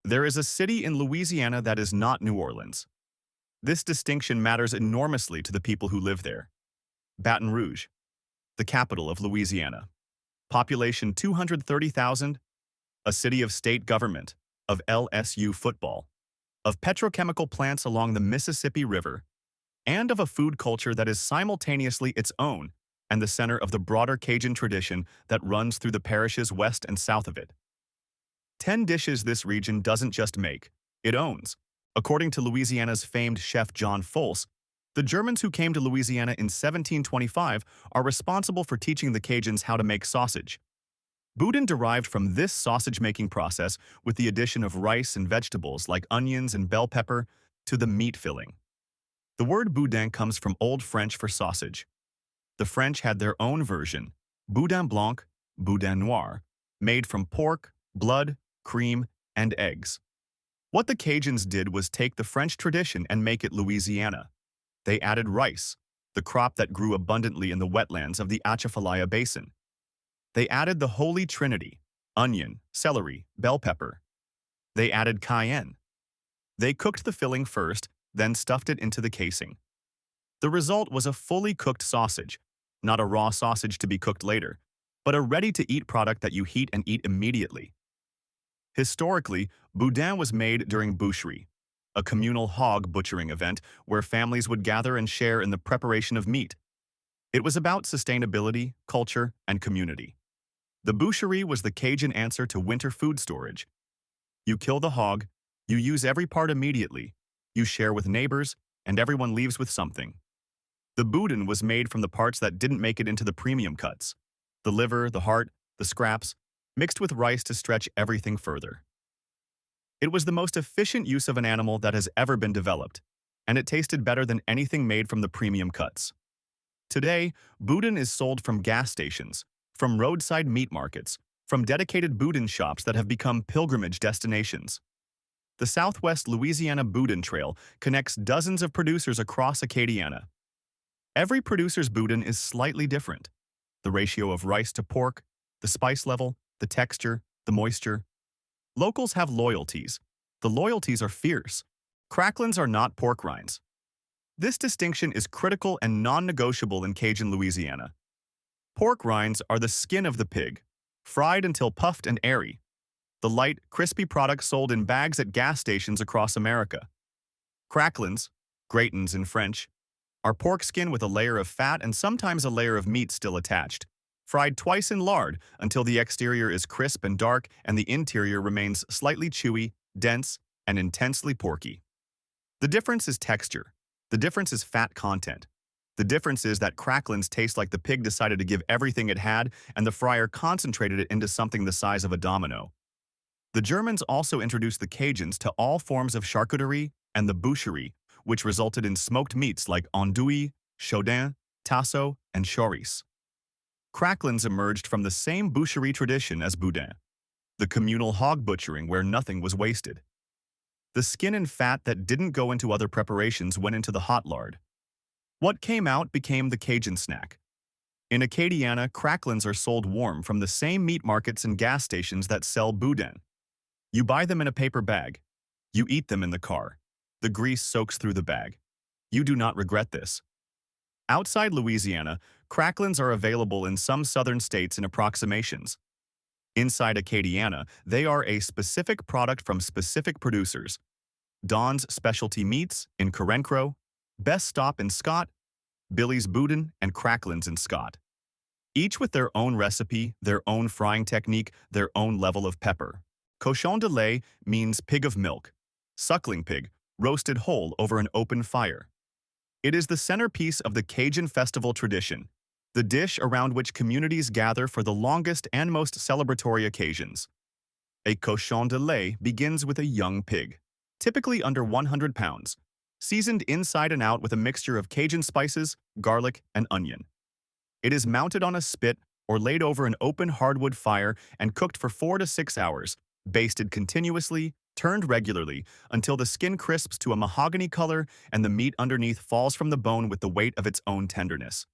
There is a city in Louisiana that is not New Orleans. This distinction matters enormously to the people who live there. Baton Rouge, the capital of Louisiana. Population 230,000, a city of state government, of LSU football, of petrochemical plants along the Mississippi River, and of a food culture that is simultaneously its own and the center of the broader Cajun tradition that runs through the parishes west and south of it. 10 dishes this region doesn't just make, it owns. According to Louisiana's famed chef John Folse, the Germans who came to Louisiana in 1725 are responsible for teaching the Cajuns how to make sausage. Boudin derived from this sausage-making process with the addition of rice and vegetables like onions and bell pepper to the meat filling. The word boudin comes from Old French for sausage. The French had their own version, boudin blanc, boudin noir, made from pork, blood, cream, and eggs. What the Cajuns did was take the French tradition and make it Louisiana. They added rice, the crop that grew abundantly in the wetlands of the Atchafalaya Basin. They added the Holy Trinity, onion, celery, bell pepper. They added cayenne. They cooked the filling first, then stuffed it into the casing. The result was a fully cooked sausage, not a raw sausage to be cooked later, but a ready-to-eat product that you heat and eat immediately. Historically, boudin was made during boucherie, a communal hog butchering event where families would gather and share in the preparation of meat. It was about sustainability, culture, and community. The boucherie was the Cajun answer to winter food storage. You kill the hog, you use every part immediately, you share with neighbors, and everyone leaves with something. The boudin was made from the parts that didn't make it into the premium cuts. The liver, the heart, the scraps, mixed with rice to stretch everything further. It was the most efficient use of an animal that has ever been developed, and it tasted better than anything made from the premium cuts. Today, boudin is sold from gas stations, from roadside meat markets, from dedicated boudin shops that have become pilgrimage destinations. The Southwest Louisiana Boudin Trail connects dozens of producers across Acadiana. Every producer's boudin is slightly different. The ratio of rice to pork, the spice level, the texture, the moisture. Locals have loyalties. The loyalties are fierce. Cracklins are not pork rinds. This distinction is critical and non-negotiable in Cajun Louisiana. Pork rinds are the skin of the pig, fried until puffed and airy. The light, crispy product sold in bags at gas stations across America. Cracklins, gratins in French, are pork skin with a layer of fat and sometimes a layer of meat still attached, fried twice in lard until the exterior is crisp and dark and the interior remains slightly chewy, dense, and intensely porky. The difference is texture. The difference is fat content. The difference is that cracklins taste like the pig decided to give everything it had and the fryer concentrated it into something the size of a domino. The Germans also introduced the Cajuns to all forms of charcuterie and the boucherie, which resulted in smoked meats like andouille, chaudin, tasso, and chorice. Cracklins emerged from the same boucherie tradition as boudin, the communal hog butchering where nothing was wasted. The skin and fat that didn't go into other preparations went into the hot lard. What came out became the Cajun snack. In Acadiana, cracklins are sold warm from the same meat markets and gas stations that sell boudin. You buy them in a paper bag. You eat them in the car. The grease soaks through the bag. You do not regret this. Outside Louisiana, cracklins are available in some southern states in approximations. Inside Acadiana, they are a specific product from specific producers. Don's Specialty Meats in Corencro, Best Stop in Scott, Billy's Boudin, and Cracklins in Scott. Each with their own recipe, their own frying technique, their own level of pepper. Cochon de lait means pig of milk, suckling pig, roasted whole over an open fire. It is the centerpiece of the Cajun festival tradition, the dish around which communities gather for the longest and most celebratory occasions. A cochon de lait begins with a young pig, typically under 100 pounds, seasoned inside and out with a mixture of Cajun spices, garlic, and onion. It is mounted on a spit or laid over an open hardwood fire and cooked for 4 to 6 hours, basted continuously, turned regularly, until the skin crisps to a mahogany color and the meat underneath falls from the bone with the weight of its own tenderness.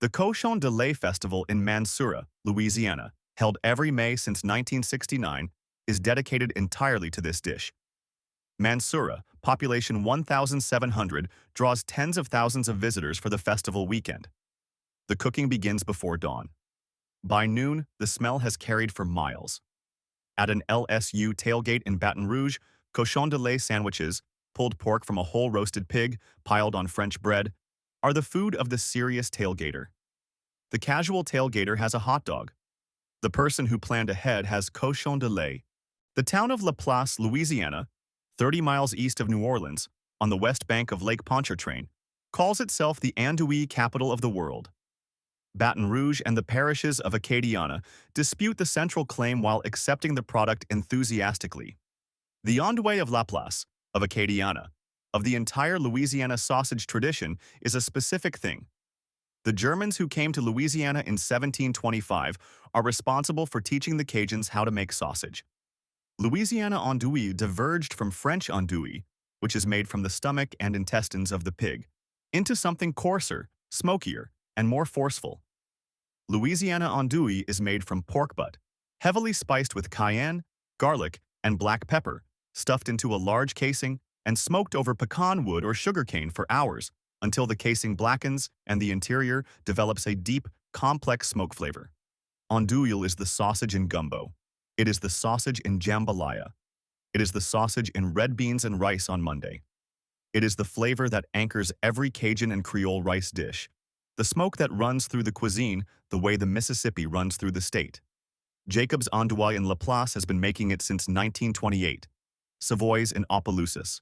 The Cochon de lait Festival in Mansoura, Louisiana, held every May since 1969, is dedicated entirely to this dish. Mansoura, population 1,700, draws tens of thousands of visitors for the festival weekend. The cooking begins before dawn. By noon, the smell has carried for miles. At an LSU tailgate in Baton Rouge, Cochon de lait sandwiches, pulled pork from a whole roasted pig, piled on French bread, are the food of the serious tailgater. The casual tailgater has a hot dog. The person who planned ahead has cochon de lait. The town of La Place, Louisiana, 30 miles east of New Orleans, on the west bank of Lake Pontchartrain, calls itself the Andouille capital of the world. Baton Rouge and the parishes of Acadiana dispute the central claim while accepting the product enthusiastically. The Andouille of La Place, of Acadiana, of the entire Louisiana sausage tradition is a specific thing. The Germans who came to Louisiana in 1725 are responsible for teaching the Cajuns how to make sausage. Louisiana andouille diverged from French andouille, which is made from the stomach and intestines of the pig, into something coarser, smokier, and more forceful. Louisiana andouille is made from pork butt, heavily spiced with cayenne, garlic, and black pepper, stuffed into a large casing, and smoked over pecan wood or sugarcane for hours until the casing blackens and the interior develops a deep, complex smoke flavor. Andouille is the sausage in gumbo. It is the sausage in jambalaya. It is the sausage in red beans and rice on Monday. It is the flavor that anchors every Cajun and Creole rice dish, the smoke that runs through the cuisine the way the Mississippi runs through the state. Jacob's Andouille in La Place has been making it since 1928. Savoy's in Opelousas.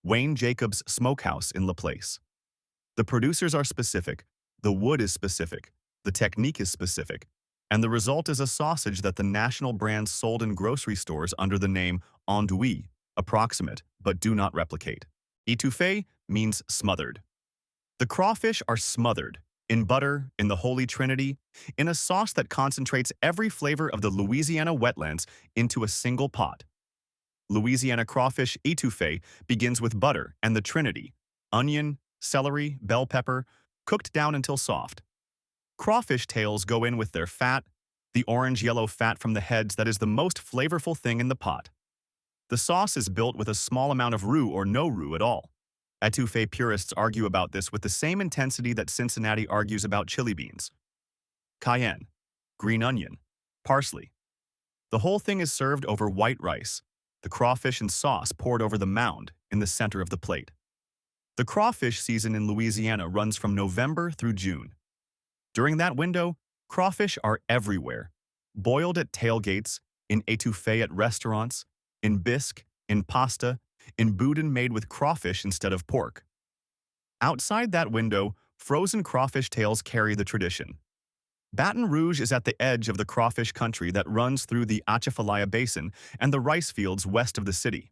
Wayne Jacobs' Smokehouse in La Place. The producers are specific, the wood is specific, the technique is specific, and the result is a sausage that the national brands sold in grocery stores under the name Andouille, approximate, but do not replicate. Etouffee means smothered. The crawfish are smothered, in butter, in the Holy Trinity, in a sauce that concentrates every flavor of the Louisiana wetlands into a single pot. Louisiana crawfish etouffee begins with butter and the Trinity, onion, celery, bell pepper, cooked down until soft. Crawfish tails go in with their fat, the orange-yellow fat from the heads that is the most flavorful thing in the pot. The sauce is built with a small amount of roux or no roux at all. Etouffee purists argue about this with the same intensity that Cincinnati argues about chili beans. Cayenne, green onion, parsley. The whole thing is served over white rice, the crawfish and sauce poured over the mound in the center of the plate. The crawfish season in Louisiana runs from November through June. During that window, crawfish are everywhere, boiled at tailgates, in etouffee at restaurants, in bisque, in pasta, in boudin made with crawfish instead of pork. Outside that window, frozen crawfish tails carry the tradition. Baton Rouge is at the edge of the crawfish country that runs through the Atchafalaya Basin and the rice fields west of the city.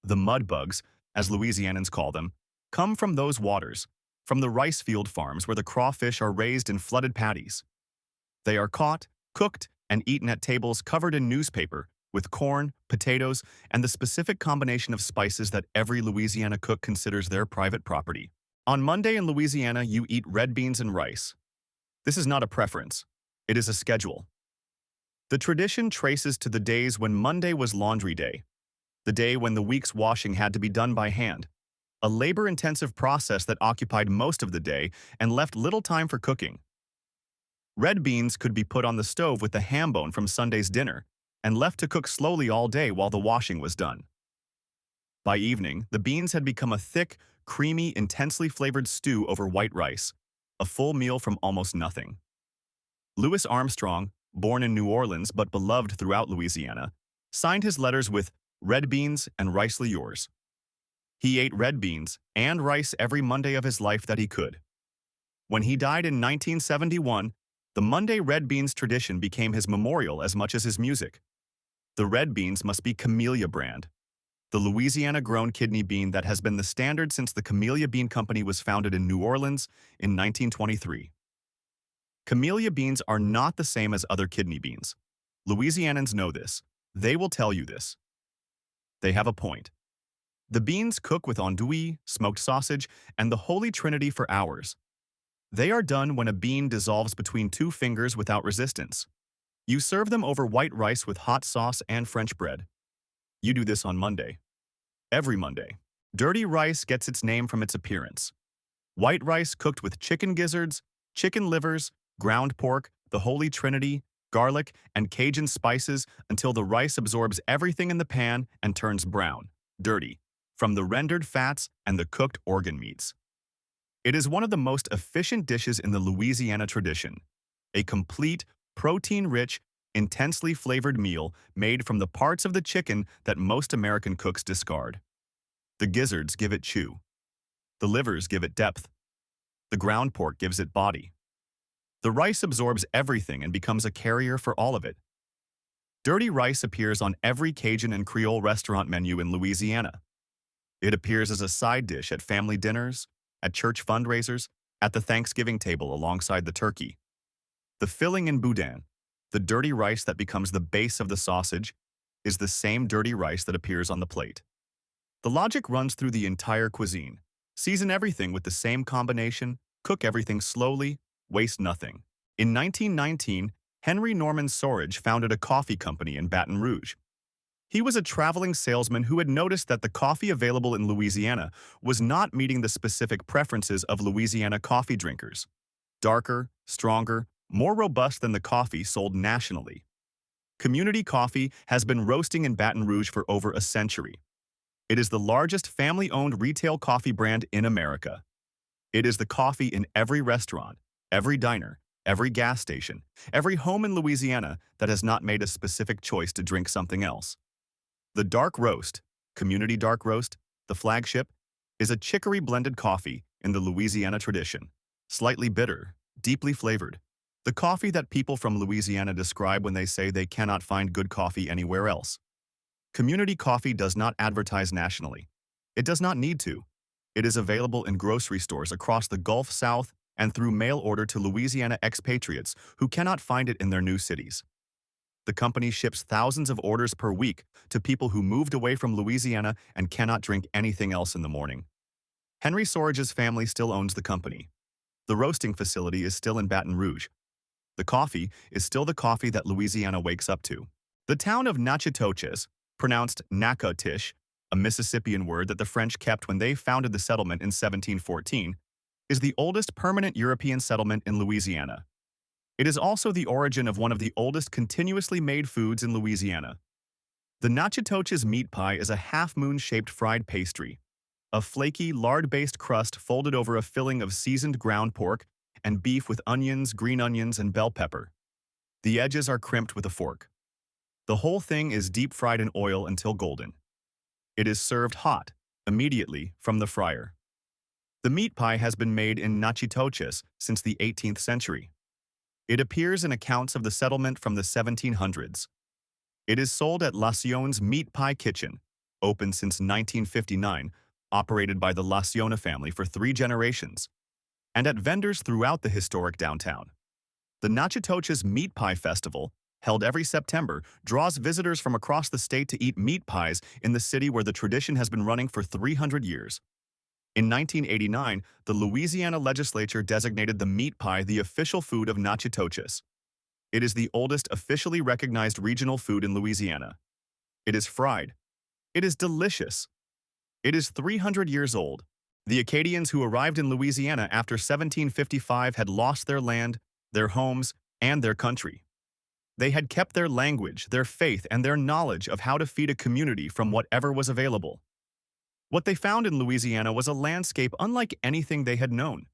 The mud bugs, as Louisianans call them, come from those waters, from the rice field farms where the crawfish are raised in flooded paddies. They are caught, cooked, and eaten at tables covered in newspaper, with corn, potatoes, and the specific combination of spices that every Louisiana cook considers their private property. On Monday in Louisiana, you eat red beans and rice. This is not a preference. It is a schedule. The tradition traces to the days when Monday was laundry day, the day when the week's washing had to be done by hand, a labor-intensive process that occupied most of the day and left little time for cooking. Red beans could be put on the stove with the ham bone from Sunday's dinner and left to cook slowly all day while the washing was done. By evening, the beans had become a thick, creamy, intensely flavored stew over white rice, a full meal from almost nothing. Louis Armstrong, born in New Orleans but beloved throughout Louisiana, signed his letters with "Red beans and ricely yours." He ate red beans and rice every Monday of his life that he could. When he died in 1971, the Monday red beans tradition became his memorial as much as his music. The red beans must be Camellia brand, the Louisiana-grown kidney bean that has been the standard since the Camellia Bean Company was founded in New Orleans in 1923. Camellia beans are not the same as other kidney beans. Louisianans know this. They will tell you this. They have a point. The beans cook with andouille, smoked sausage, and the Holy Trinity for hours. They are done when a bean dissolves between two fingers without resistance. You serve them over white rice with hot sauce and French bread. You do this on Monday. Every Monday. Dirty rice gets its name from its appearance. White rice cooked with chicken gizzards, chicken livers, ground pork, the Holy Trinity, garlic, and Cajun spices until the rice absorbs everything in the pan and turns brown, dirty, from the rendered fats and the cooked organ meats. It is one of the most efficient dishes in the Louisiana tradition, a complete, protein-rich, intensely flavored meal made from the parts of the chicken that most American cooks discard. The gizzards give it chew. The livers give it depth. The ground pork gives it body. The rice absorbs everything and becomes a carrier for all of it. Dirty rice appears on every Cajun and Creole restaurant menu in Louisiana. It appears as a side dish at family dinners, at church fundraisers, at the Thanksgiving table alongside the turkey. The filling in boudin, the dirty rice that becomes the base of the sausage, is the same dirty rice that appears on the plate. The logic runs through the entire cuisine. Season everything with the same combination, cook everything slowly, waste nothing. In 1919, Henry Norman Sorage founded a coffee company in Baton Rouge. He was a traveling salesman who had noticed that the coffee available in Louisiana was not meeting the specific preferences of Louisiana coffee drinkers. Darker, stronger, more robust than the coffee sold nationally. Community Coffee has been roasting in Baton Rouge for over a century. It is the largest family-owned retail coffee brand in America. It is the coffee in every restaurant, every diner, every gas station, every home in Louisiana that has not made a specific choice to drink something else. The dark roast, Community Dark Roast, the flagship, is a chicory-blended coffee in the Louisiana tradition. Slightly bitter, deeply flavored. The coffee that people from Louisiana describe when they say they cannot find good coffee anywhere else. Community Coffee does not advertise nationally. It does not need to. It is available in grocery stores across the Gulf South and through mail order to Louisiana expatriates who cannot find it in their new cities. The company ships thousands of orders per week to people who moved away from Louisiana and cannot drink anything else in the morning. Henry Sorage's family still owns the company. The roasting facility is still in Baton Rouge. The coffee is still the coffee that Louisiana wakes up to. The town of Natchitoches, pronounced Natchitoches, a Mississippian word that the French kept when they founded the settlement in 1714, is the oldest permanent European settlement in Louisiana. It is also the origin of one of the oldest continuously made foods in Louisiana. The Natchitoches meat pie is a half-moon-shaped fried pastry, a flaky, lard-based crust folded over a filling of seasoned ground pork and beef with onions, green onions, and bell pepper. The edges are crimped with a fork. The whole thing is deep-fried in oil until golden. It is served hot, immediately, from the fryer. The meat pie has been made in Natchitoches since the 18th century. It appears in accounts of the settlement from the 1700s. It is sold at Lacion's Meat Pie Kitchen, open since 1959, operated by the Laciona family for 3 generations, and at vendors throughout the historic downtown. The Natchitoches Meat Pie Festival, held every September, draws visitors from across the state to eat meat pies in the city where the tradition has been running for 300 years. In 1989, the Louisiana legislature designated the meat pie the official food of Natchitoches. It is the oldest officially recognized regional food in Louisiana. It is fried. It is delicious. It is 300 years old. The Acadians who arrived in Louisiana after 1755 had lost their land, their homes, and their country. They had kept their language, their faith, and their knowledge of how to feed a community from whatever was available. What they found in Louisiana was a landscape unlike anything they had known.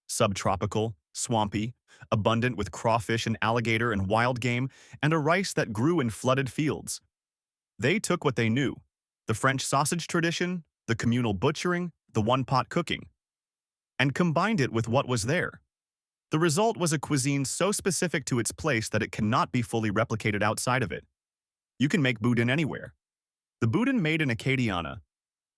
Subtropical, swampy, abundant with crawfish and alligator and wild game, and a rice that grew in flooded fields. They took what they knew, the French sausage tradition, the communal butchering, the one-pot cooking, and combined it with what was there. The result was a cuisine so specific to its place that it cannot be fully replicated outside of it. You can make boudin anywhere. The boudin made in Acadiana,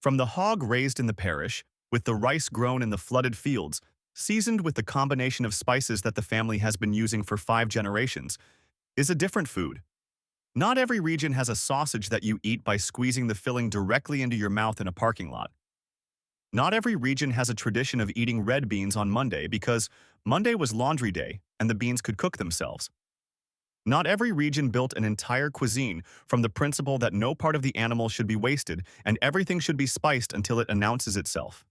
from the hog raised in the parish, with the rice grown in the flooded fields, seasoned with the combination of spices that the family has been using for 5 generations, is a different food. Not every region has a sausage that you eat by squeezing the filling directly into your mouth in a parking lot. Not every region has a tradition of eating red beans on Monday because Monday was laundry day and the beans could cook themselves. Not every region built an entire cuisine from the principle that no part of the animal should be wasted and everything should be spiced until it announces itself.